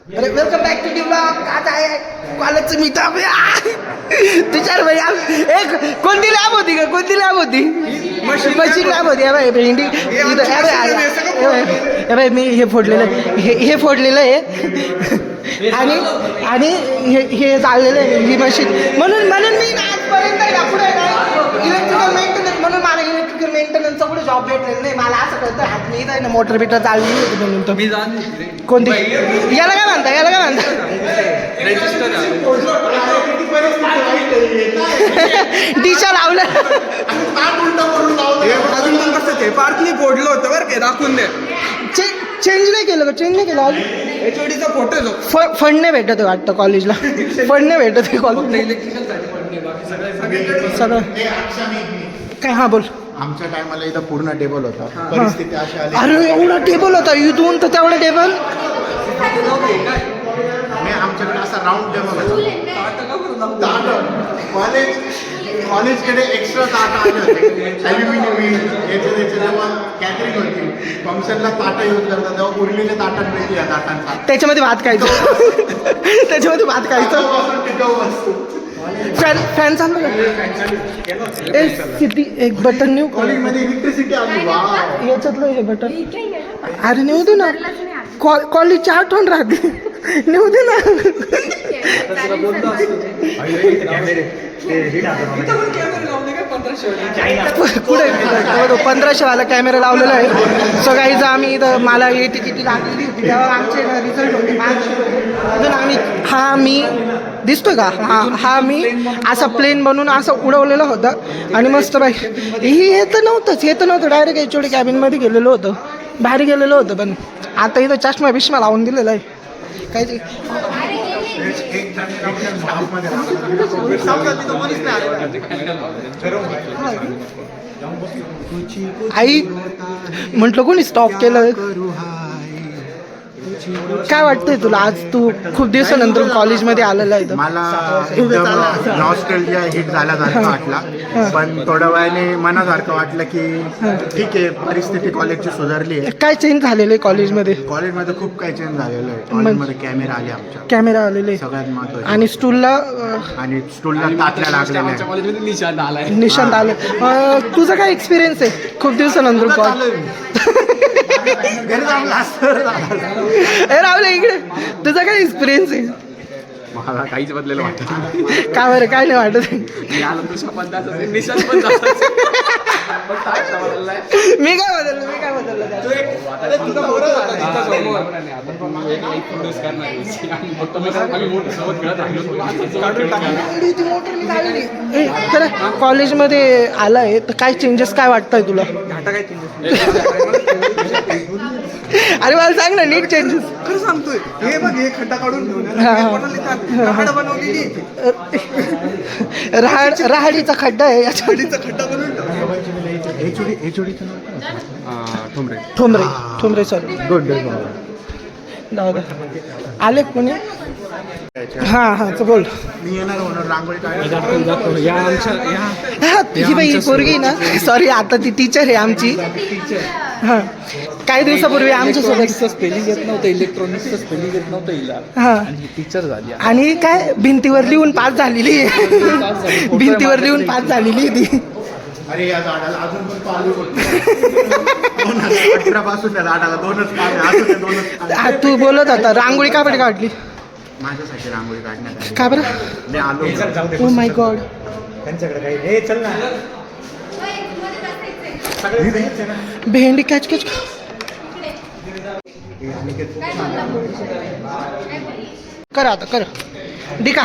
Welcome back to blog. आज आहे कॉलेजचं मीटअप. तुषार भाई एक कोणती लॅब होती का? कोणती लॅब होती? मशीन लॅब होती. बाई भेंडी बाई मी हे फोडलेलं हे फोडलेलं आहे आणि हे चाललेलं आहे ही मशीन. म्हणून मी आजपर्यंत पुढे इलेक्ट्रिकल मेंटेनन्स म्हणून मला इलेक्ट्रिकल मेंटेनन्सचा पुढे जॉब भेटलेला नाही. मला असं कळतं हात मी ना मोटर बिटर चालली होती म्हणून तर कोणती याला काय म्हणता दिशा लावलं पार्कली फोडलं होतं बरं काय दाखवून दे. चेंज नाही केलं का? चेंज नाही केलं एचओडीचा फोटो फंड नाही भेटत वाटतं कॉलेजला. फंड नाही भेटत कॉलेज सगळं काय. हां बोल. आमच्या टायमाला इथं पूर्ण टेबल होता. परिस्थिती अशी आली. अरे एवढा टेबल होता इथून तर तेवढा टेबल नाही आमच्याकडे असा राऊंड टेबल होता. कॉलेजकडे एक्स्ट्रा ताटा आले होते. ॲल्युमिनियम याचे जेव्हा कॅटरिंग होती फंक्शनला ताटा यूज करतात तेव्हा उरलेल्या ताटांपैकी या ताटांचा त्याच्यामध्ये भात खायचं. त्याच्यामध्ये भात खायचं. फॅन चालू का? किती एक बटन नेऊ कॉलेजमध्ये इलेक्ट्रिसिटी आली. वा याच्यातलं हे बटन अरे नेऊ दे ना. कॉलेजची आठवण राहते. नेऊ दे ना. कुठे 1500 वाला कॅमेरा लावलेला आहे. सो गाईज आम्ही इथं मला ही तिकीट लागलेली होती तेव्हा आमचे रिझल्ट होते. अजून मी दिसतोय का? हा मी असा प्लेन बनवून असं उडवलेलं होतं आणि मस्त बाई हे तर नव्हतं डायरेक्ट एचओडी कॅबिनमध्ये गेलेलो होतं. बाहेर गेलेलो होतं पण आता इथं चष्मा बिष्मा लावून दिलेला आहे. काय आई म्हटलं कोणी स्टॉप केलं. काय वाटतंय तुला? आज तू खूप दिवसानंतर कॉलेजमध्ये आलेला आहे. मला एकदम नॉस्टॅल्जिया हिट झाल्यासारखं वाटला. पण थोड्या वेळाने मनासारखं वाटलं की ठीक आहे परिस्थिती कॉलेजची सुधारली आहे. काय चेंज झालेलं आहे कॉलेजमध्ये? कॉलेजमध्ये खूप काही चेंज झालेलं आहे. कॉलेजमध्ये कॅमेरा आले आमच्या. कॅमेरा आलेले सगळ्यात महत्त्वाचं. आणि स्टूलला ताटल्या लागलेल्या निशांत आलं. तुझा काय एक्सपिरियन्स आहे खूप दिवसानंतर राहुल इकडे तुझा काय एक्सपिरियन्स आहे? मला काहीच बदलेलं वाटत. का बरं काय नाही वाटत? मी काय बदललं तर कॉलेजमध्ये आलाय तर काय चेंजेस काय वाटतंय तुला? अरे मला सांग ना नीट चेंजेस. खरं सांगतोय हे बघ हे खड्डा काढून बनवलेली राहाडीचा खड्डा आहे. खड्डीचा खड्डा बनवून ठोंबरे सर आले कोणी? हां बोल. मी येणार म्हणून रांगोळी ही बाई पोरगी ना सॉरी आता ती टीचर आहे आमची. हां काही दिवसापूर्वी आमच्यासोबत स्पेलिंग येत नव्हतं. इलेक्ट्रॉनिक्सचं स्पेलिंग येत नव्हतं हिला. हां आणि टीचर झाली आणि काय भिंतीवर लिहून पास झालेली आहे. भिंतीवर लिहून पास झालेली ती. अरे या झाडाला अजून पण पाणी होतं. 2018 पासून त्या झाडाला 2च पाणी. तू बोलत होता रांगोळी का बरं काढली? माझ्यासाठी रांगोळी काढण्यात आली. का बरं? मी आलो. Oh my God. भेंडी कॅच कर आता कर. दिका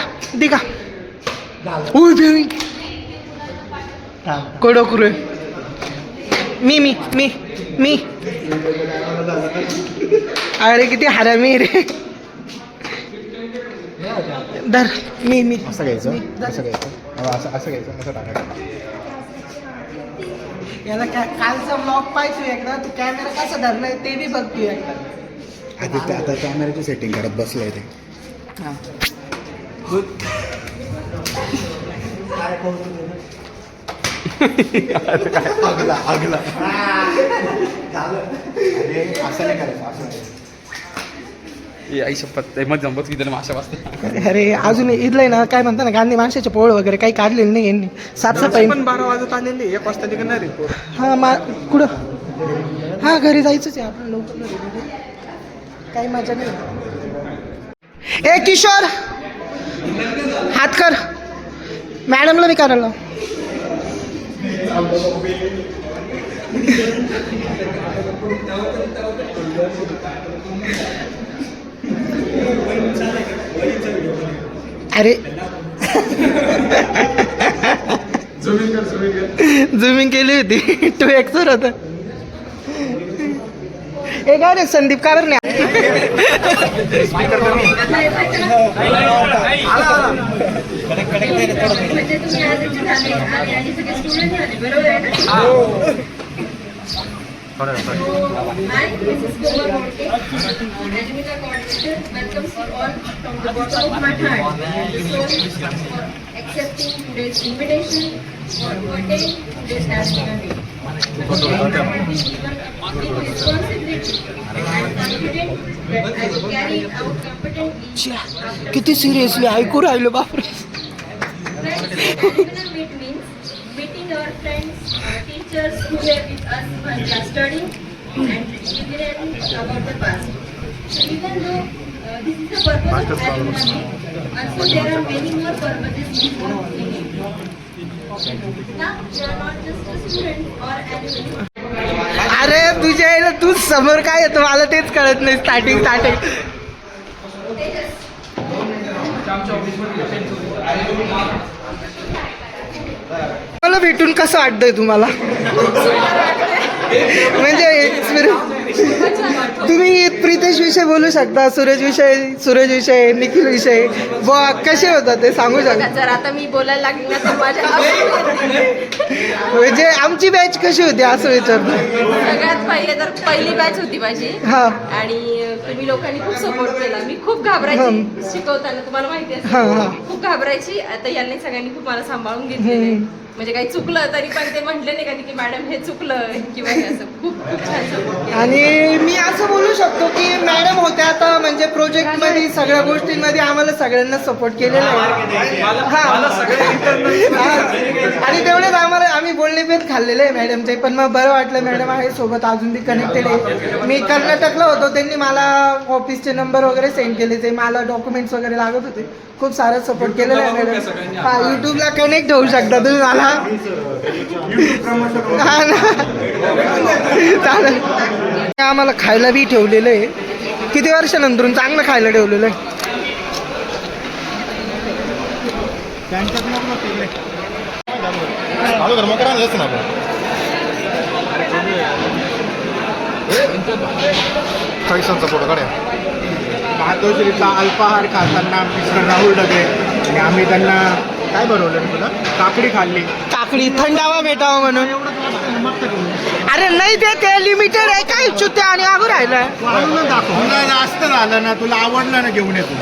भेंडी कोडो कुरे मी अरे किती हरामी रे. धर मी असं घ्यायचं असं घ्यायचं असं टाकायचं. याला कालचा ब्लॉग पाहिजे एकदा. तू कॅमेरा कसा धरलाय ते बी बघ तू एकदा. आता कॅमेऱ्याची सेटिंग करत बसलंय ते. आगला आगला अरे असं नाही करायचं असं आई शपथ मग जमत की त्याला माशा वाजता अरे अजून इथलंय ना काय म्हणता ना गांधी माणसाचे पोळ वगैरे काही काढलेले नाही यांनी साफसफाई पण 12 वाजत आलेली 1 वाजता निघणार आहे पोरं. हा कुठं हा घरी जायचंच आहे आपण लवकर घरी निघू. काही मजा नाही. ए किशोर हात कर मॅडमला मी करायला अरे झुमिंग केली होती 2x होता. ए काय रे संदीप का बरं नाही Hi, this is Goma Monte. Rajmita coordinator welcomes you all from the bottom of my heart. So, for accepting today's invitation, for attending today's national day. With responsibility, I am confident that I will carry it out competently. किती seriously ऐकू राहिलो बापरे. Friends, Rajmita meet means meeting our friends, teachers who were with us while we are studying and deliberating about the past. So even though this is the purpose of Rajmita meet, also there are many more purposes involved in it. Now, you are not just a student or an alumni. अरे तुझ्या आईला तू समोर काय येतं मला तेच कळत नाही. स्टार्टिंग मला भेटून कसं वाटतंय तुम्हाला म्हणजे तुम्ही प्रितेश विषय बोलू शकता, सूरज विषय निखिल विषय कसे होतात ते सांगू शकता. जर आता मी बोलायला लागली ना तर माझ्या म्हणजे आमची बॅच कशी होती असं विचारतो. सगळ्यात पहिले तर पहिली बॅच होती माझी हा आणि तुम्ही लोकांनी खूप सपोर्ट केला. मी खूप घाबरायची शिकवताना, तुम्हाला माहिती हा, हा. असेल खूप घाबरायची. आता यांनी सगळ्यांनी खूप मला सांभाळून घेतलेले. म्हणजे काही चुकलं तरी पण ते म्हटले नाही कधी की मॅडम हे चुकलं किंवा हे असं खूप छान support केलं. आणि मी असं बोलू शकतो की मॅडम होत्या आता म्हणजे प्रोजेक्ट मध्ये सगळ्या गोष्टींमध्ये आम्हाला सगळ्यांना सपोर्ट केलेला आहे. हा आणि तेवढेच आम्ही बोलणे पेत खाल्लेले आहे मॅडमचे. पण मग बरं वाटलं मॅडम आहे सोबत अजून बी कनेक्टेड आहे. मी कर्नाटकला होतो, त्यांनी मला ऑफिसचे नंबर वगैरे सेंड केले, ते मला डॉक्युमेंट्स वगैरे लागत होते. खूप सारा सपोर्ट केलेला आहे मॅडम. हा युट्यूबला कनेक्ट होऊ शकता तुम्ही मला. हा ना चालेल. आम्हाला खायला बी ठेवलेलं आहे. किती वर्षानंतरून चांगलं खायला ठेवलेलं आहे. कैसांचा फोटो काढ्या. मातोश्रीचा अल्पाहार खाताना मिस्टर राहुल डगे आणि आम्ही त्यांना काय बनवलं तुला काकडी खाल्ली. काकडी थंडावा भेटावा म्हणून. अरे नाही ते लिमिटेड आहे काय चुत्या आणि आगू राहिलं. वाढून दाखव. तुला जास्त झालं ना, तुला आवडलं ना घेऊन येतो.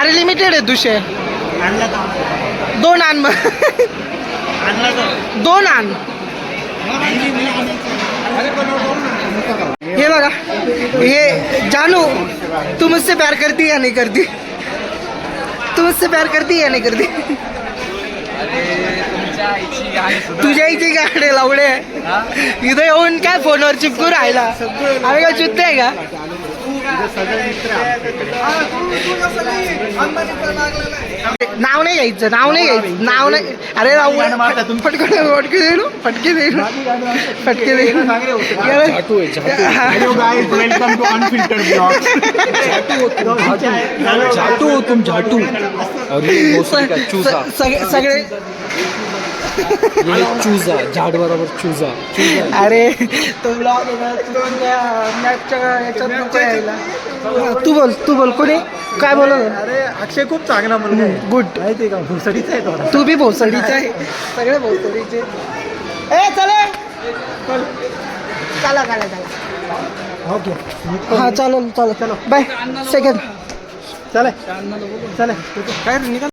अरे लिमिटेड आहे दुसरे. 2 आण मग. 2 आण. हे बघा हे जानू तू मुझसे प्यार करती या नहीं करती. तू मुझसे प्यार करती या नहीं करती. तुझ्या इथे गाडे लावडे इथं येऊन काय फोनवर चिपकू राहिला. आम्ही काय चुत्ते आहे का. नाव नाही घ्यायचं नाव नाही. अरे फटके देईल. Welcome to unfiltered blog. झाटू हो तुम झाटू. और ये मौसम का चूजा. सगळे चूजा झाड बरोबर चूजा. अरे तो ब्लॉग तू बोल कोणी काय बोलत. अरे अक्षय खूप चांगला मुलगा आहे. गुड. माहिती का भोसडीचा आहे तो. तू बी भोसडीचा आहे. सगळे भोसडीचे. ए चला ओके हा चलो बाय सेकंड चला काय